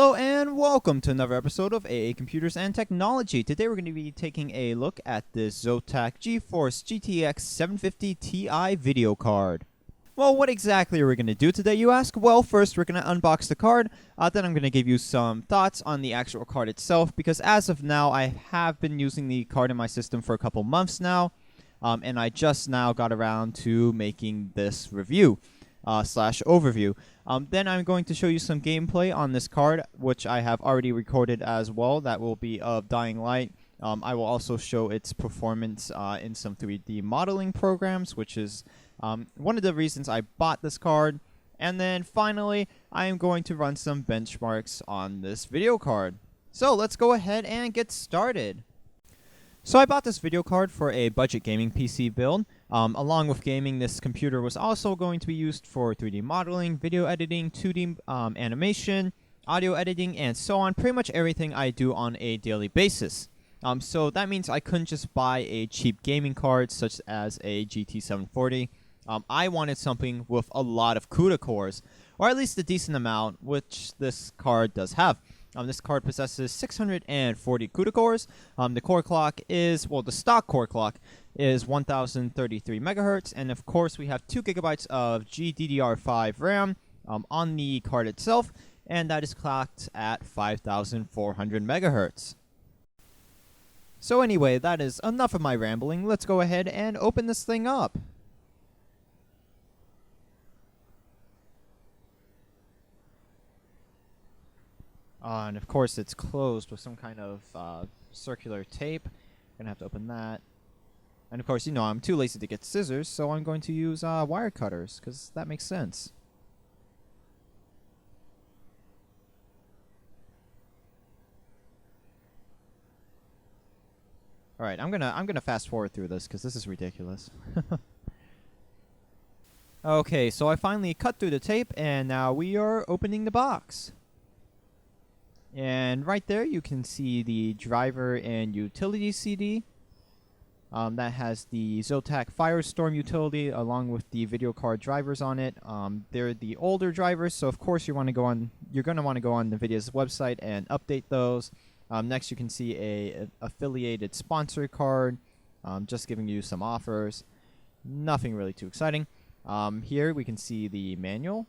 Hello and welcome to another episode of AA Computers and Technology. Today we're going to be taking a look at this Zotac GeForce GTX 750ti video card. Well, what exactly are we going to do today, you ask? Well, first we're going to unbox the card, then I'm going to give you some thoughts on the actual card itself, because as of now I have been using the card in my system for a couple months now, and I just now got around to making this review. Slash overview. Then I'm going to show you some gameplay on this card, which I have already recorded as well. That will be of Dying Light. I will also show its performance in some 3D modeling programs, which is one of the reasons I bought this card. And then finally, I am going to run some benchmarks on this video card. So let's go ahead and get started. So I bought this video card for a budget gaming PC build. Along with gaming, this computer was also going to be used for 3D modeling, video editing, 2D animation, audio editing, and so on. Pretty much everything I do on a daily basis. So that means I couldn't just buy a cheap gaming card such as a GT 740. I wanted something with a lot of CUDA cores, or at least a decent amount, which this card does have. This card possesses 640 CUDA cores. The core clock is, well, the stock core clock is 1033 megahertz, and of course we have 2 gigabytes of GDDR5 RAM on the card itself, and that is clocked at 5400 megahertz. So anyway, that is enough of my rambling. Let's go ahead and open this thing up. And of course it's closed with some kind of circular tape. Gonna have to open that. And of course, you know, I'm too lazy to get scissors, so I'm going to use wire cutters, because that makes sense. Alright, I'm gonna fast forward through this, because this is ridiculous. Okay, so I finally cut through the tape, and now we are opening the box. And right there you can see the driver and utility CD. That has the Zotac Firestorm utility along with the video card drivers on it. They're the older drivers, so of course you're going to want to go on Nvidia's website and update those. Next you can see a affiliated sponsor card, just giving you some offers. Nothing really too exciting. Here we can see the manual.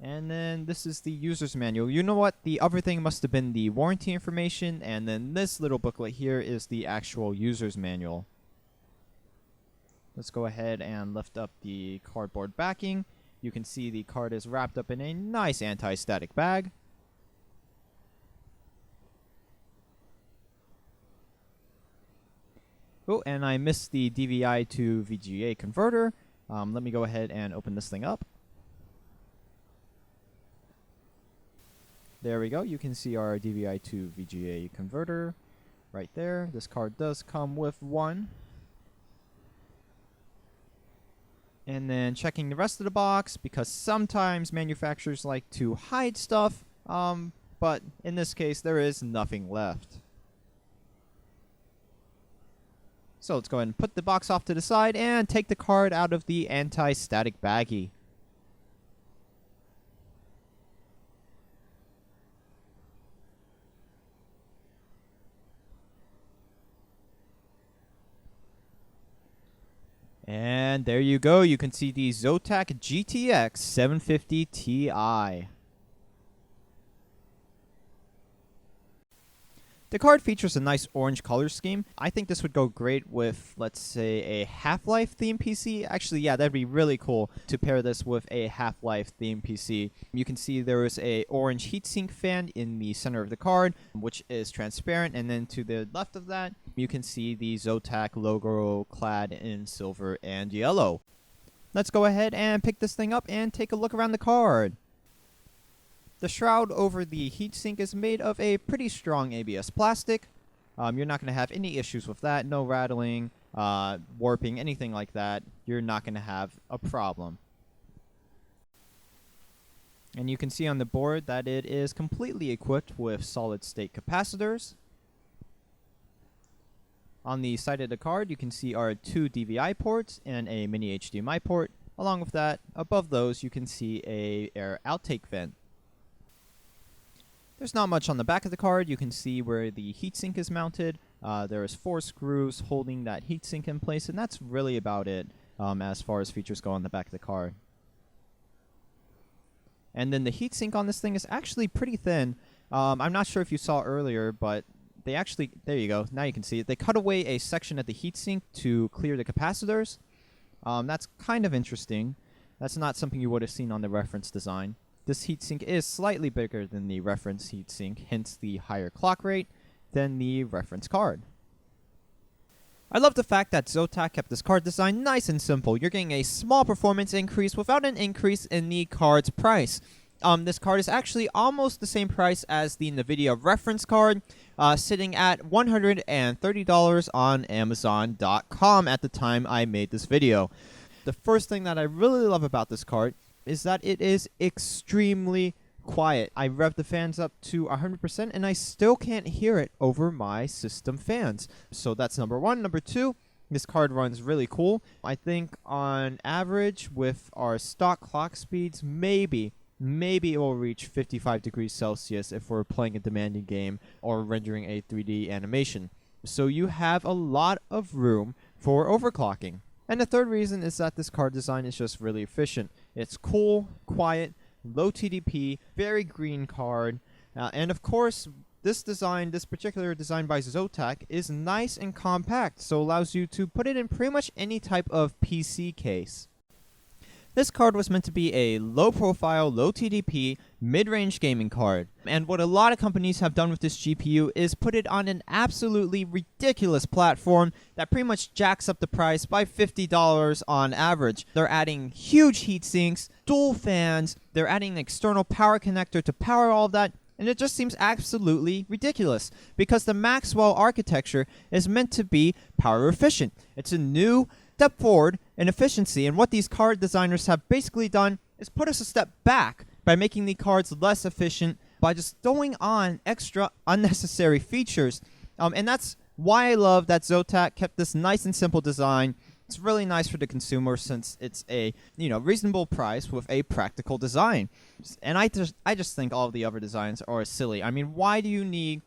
And then this is the user's manual. You know what? The other thing must have been the warranty information, and then this little booklet here is the actual user's manual. Let's go ahead and lift up the cardboard backing. You can see the card is wrapped up in a nice anti-static bag. Oh, and I missed the DVI to VGA converter. Let me go ahead and open this thing up. There we go. You can see our DVI to VGA converter right there. This card does come with one. And then checking the rest of the box, because sometimes manufacturers like to hide stuff, but in this case there is nothing left. So let's go ahead and put the box off to the side and take the card out of the anti-static baggie. And there you go. You can see the Zotac GTX 750ti. The card features a nice orange color scheme. I think this would go great with, let's say, a Half-Life themed PC. Actually, yeah, that'd be really cool to pair this with a Half-Life themed PC. You can see there is a orange heatsink fan in the center of the card, which is transparent, and then to the left of that, you can see the Zotac logo clad in silver and yellow. Let's go ahead and pick this thing up and take a look around the card. The shroud over the heatsink is made of a pretty strong ABS plastic. You're not going to have any issues with that. No rattling, warping, anything like that. You're not going to have a problem. And you can see on the board that it is completely equipped with solid-state capacitors. On the side of the card, you can see our 2 DVI ports and a mini HDMI port. Along with that, above those, you can see a air outtake vent. There's not much on the back of the card. You can see where the heatsink is mounted. There is 4 screws holding that heatsink in place, and that's really about it as far as features go on the back of the card. And then the heatsink on this thing is actually pretty thin. I'm not sure if you saw earlier, but they actually, there you go, now you can see it. They cut away a section at the heatsink to clear the capacitors. That's kind of interesting. That's not something you would have seen on the reference design. This heatsink is slightly bigger than the reference heatsink, hence the higher clock rate than the reference card. I love the fact that Zotac kept this card design nice and simple. You're getting a small performance increase without an increase in the card's price. This card is actually almost the same price as the Nvidia reference card, sitting at $130 on Amazon.com at the time I made this video. The first thing that I really love about this card is that it is extremely quiet. I rev the fans up to 100% and I still can't hear it over my system fans. So that's number one. Number two, this card runs really cool. I think on average with our stock clock speeds, maybe it will reach 55 degrees Celsius if we're playing a demanding game or rendering a 3D animation. So you have a lot of room for overclocking. And the third reason is that this card design is just really efficient. It's cool, quiet, low TDP, very green card, and of course this particular design by Zotac is nice and compact, so allows you to put it in pretty much any type of PC case. This card was meant to be a low profile, low TDP, mid-range gaming card. And what a lot of companies have done with this GPU is put it on an absolutely ridiculous platform that pretty much jacks up the price by $50 on average. They're adding huge heat sinks, dual fans, they're adding an external power connector to power all of that, and it just seems absolutely ridiculous because the Maxwell architecture is meant to be power efficient. It's a new step forward in efficiency, and what these card designers have basically done is put us a step back by making the cards less efficient by just throwing on extra unnecessary features. And that's why I love that Zotac kept this nice and simple design. It's really nice for the consumer since it's a reasonable price with a practical design. And I just think all of the other designs are silly. I mean, why do you need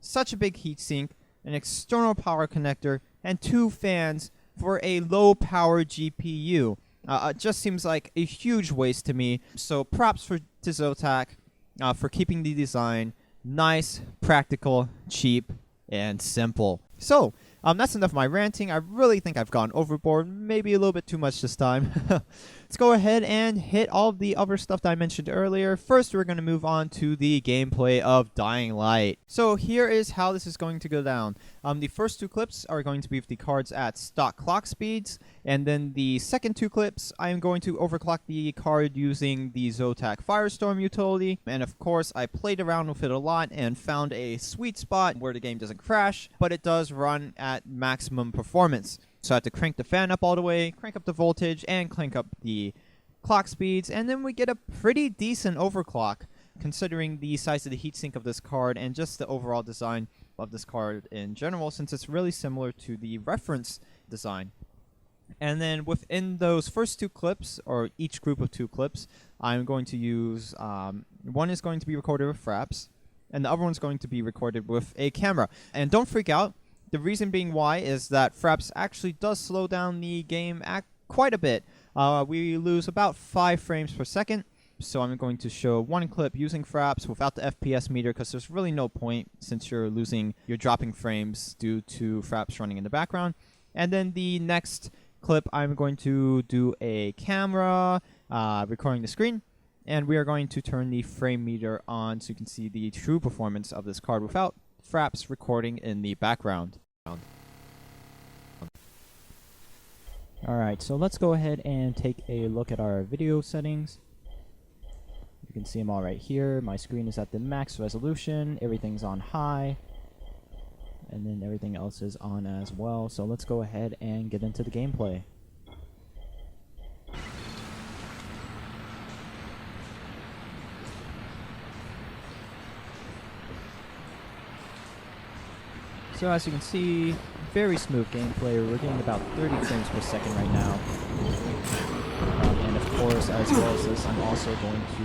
such a big heatsink, an external power connector, and 2 fans for a low-power GPU? It just seems like a huge waste to me. So props to Zotac for keeping the design nice, practical, cheap, and simple. So that's enough of my ranting. I really think I've gone overboard, maybe a little bit too much this time. Let's go ahead and hit all of the other stuff that I mentioned earlier. First, we're going to move on to the gameplay of Dying Light. So here is how this is going to go down. The first 2 clips are going to be with the cards at stock clock speeds, and then the second 2 clips, I am going to overclock the card using the Zotac Firestorm utility. And of course, I played around with it a lot and found a sweet spot where the game doesn't crash, but it does run at maximum performance. So I have to crank the fan up all the way, crank up the voltage, and crank up the clock speeds, and then we get a pretty decent overclock considering the size of the heatsink of this card and just the overall design of this card in general, since it's really similar to the reference design. And then within those first 2 clips, or each group of 2 clips, I'm going to use, one is going to be recorded with fraps, and the other one's going to be recorded with a camera. And don't freak out. The reason being why is that fraps actually does slow down the game quite a bit. We lose about 5 frames per second. So I'm going to show one clip using fraps without the FPS meter because there's really no point since you're dropping frames due to fraps running in the background. And then the next clip, I'm going to do a camera recording the screen. And we are going to turn the frame meter on so you can see the true performance of this card without fraps recording in the background. Alright, so let's go ahead and take a look at our video settings. You can see them all right here. My screen is at the max resolution, everything's on high, and then everything else is on as well. So let's go ahead and get into the gameplay. So as you can see, very smooth gameplay. We're getting about 30 frames per second right now. And of course, as well as this, I'm also going to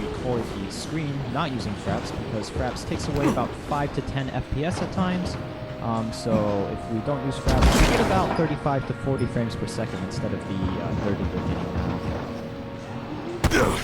record the screen not using fraps, because fraps takes away about 5 to 10 FPS at times. So if we don't use fraps, we get about 35 to 40 frames per second instead of the 30 we're getting now.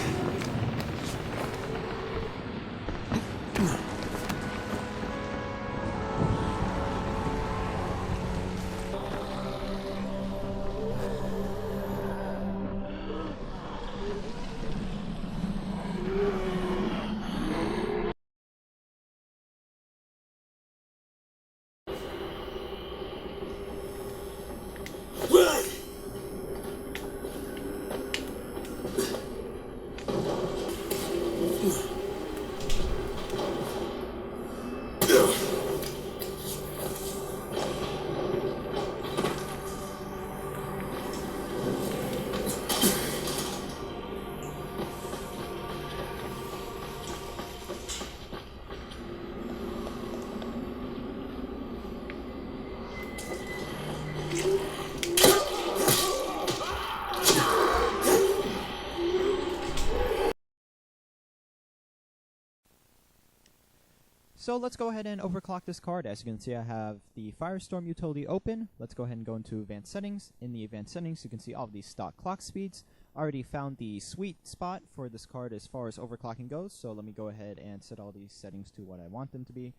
So let's go ahead and overclock this card. As you can see, I have the Firestorm utility open. Let's go ahead and go into advanced settings. In the advanced settings, you can see all of these stock clock speeds. I already found the sweet spot for this card as far as overclocking goes. So let me go ahead and set all these settings to what I want them to be.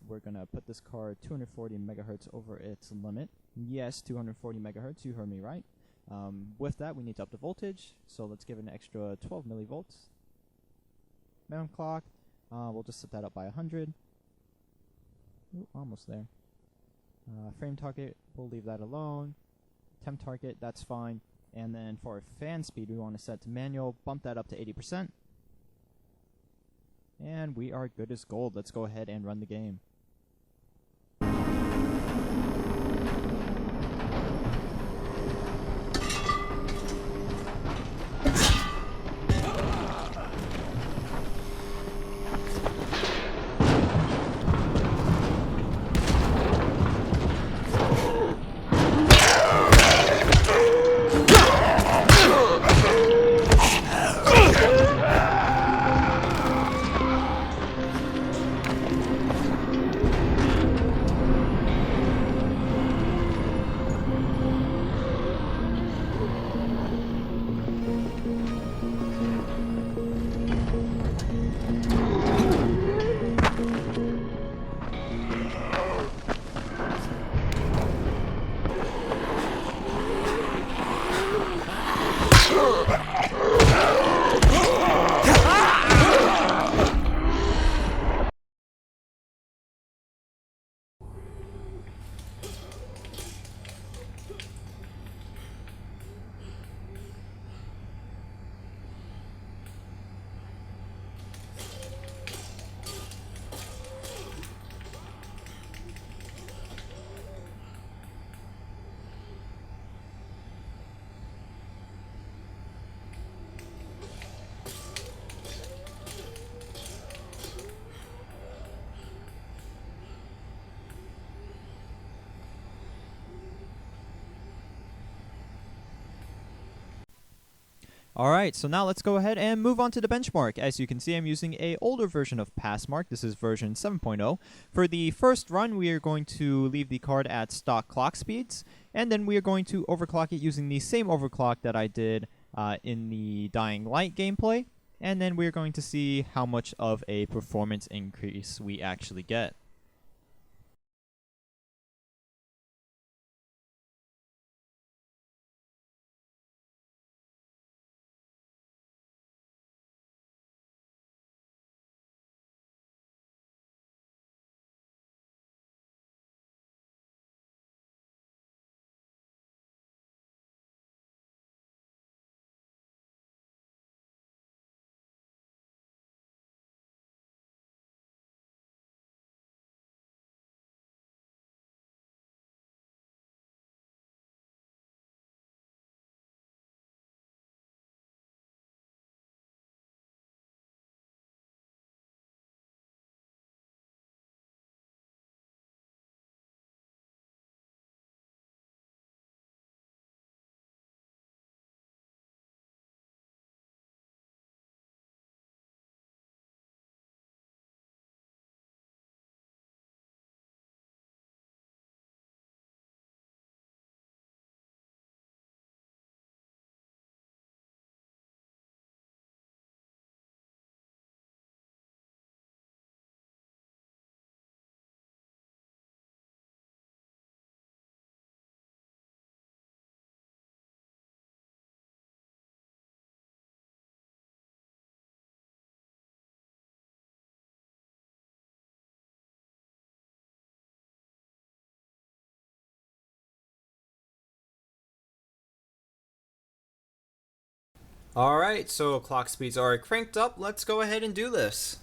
We're going to put this card 240 megahertz over its limit. Yes, 240 megahertz, you heard me right. With that, we need to up the voltage. So let's give it an extra 12 millivolts. Minimum clock. We'll just set that up by 100. Ooh, almost there. Frame target, we'll leave that alone. Temp target, that's fine. And then for fan speed, we want to set to manual, bump that up to 80%. And we are good as gold. Let's go ahead and run the game. Alright, so now let's go ahead and move on to the benchmark. As you can see, I'm using a older version of Passmark. This is version 7.0. For the first run, we are going to leave the card at stock clock speeds, and then we are going to overclock it using the same overclock that I did in the Dying Light gameplay, and then we're going to see how much of a performance increase we actually get. Alright, so clock speeds are cranked up. Let's go ahead and do this.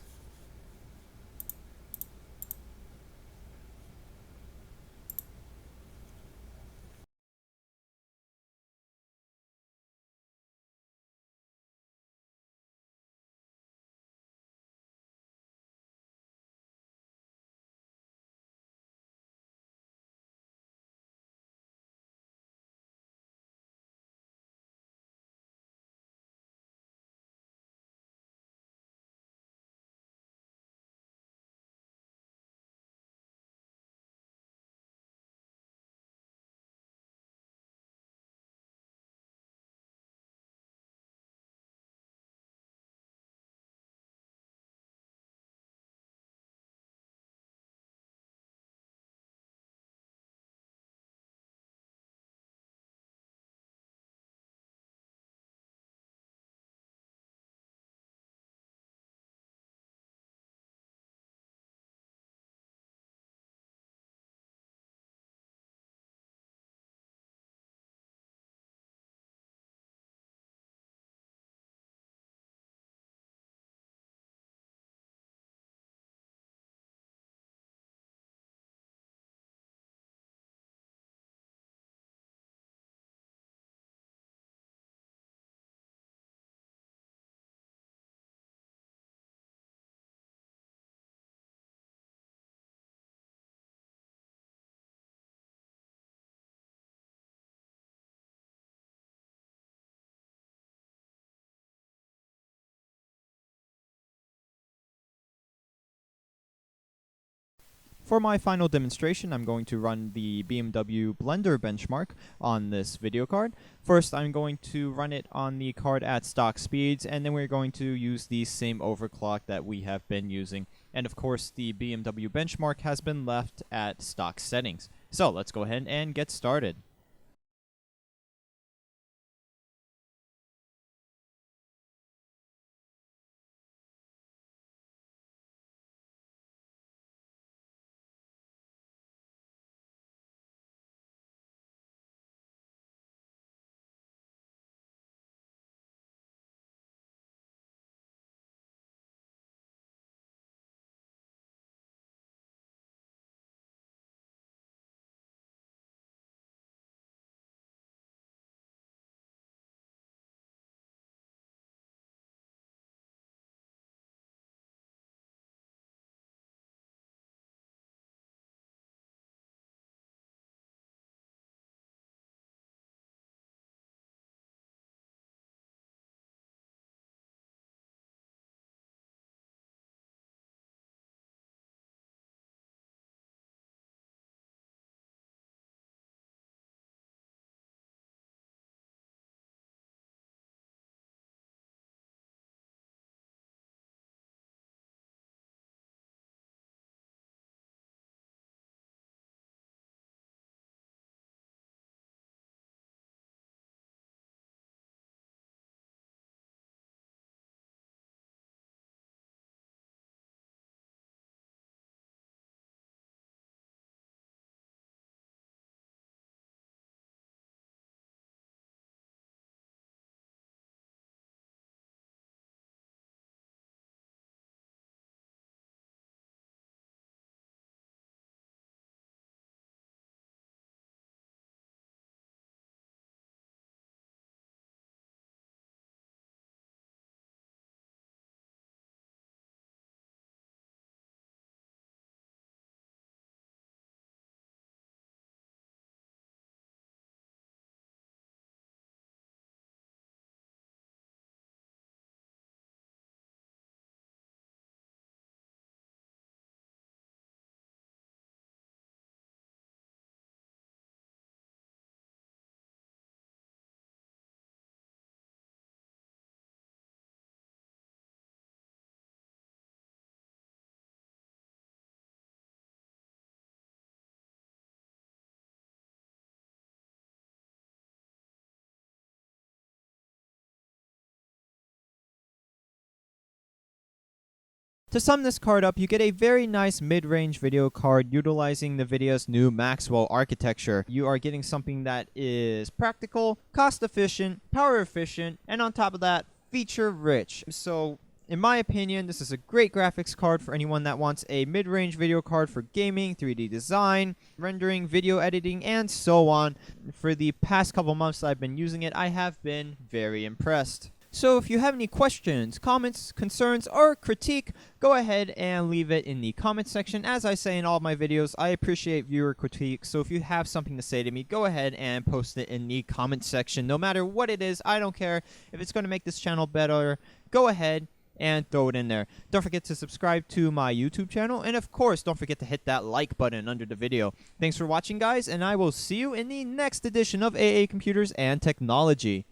For my final demonstration, I'm going to run the BMW Blender benchmark on this video card. First, I'm going to run it on the card at stock speeds, and then we're going to use the same overclock that we have been using. And of course, the BMW benchmark has been left at stock settings. So let's go ahead and get started. To sum this card up, you get a very nice mid-range video card utilizing Nvidia's new Maxwell architecture. You are getting something that is practical, cost-efficient, power-efficient, and on top of that, feature-rich. So, in my opinion, this is a great graphics card for anyone that wants a mid-range video card for gaming, 3D design, rendering, video editing, and so on. For the past couple months I've been using it, I have been very impressed. So if you have any questions, comments, concerns, or critique, go ahead and leave it in the comment section. As I say in all of my videos, I appreciate viewer critique, so if you have something to say to me, go ahead and post it in the comment section. No matter what it is, I don't care. If it's going to make this channel better, go ahead and throw it in there. Don't forget to subscribe to my YouTube channel, and of course, don't forget to hit that like button under the video. Thanks for watching, guys, and I will see you in the next edition of AA Computers and Technology.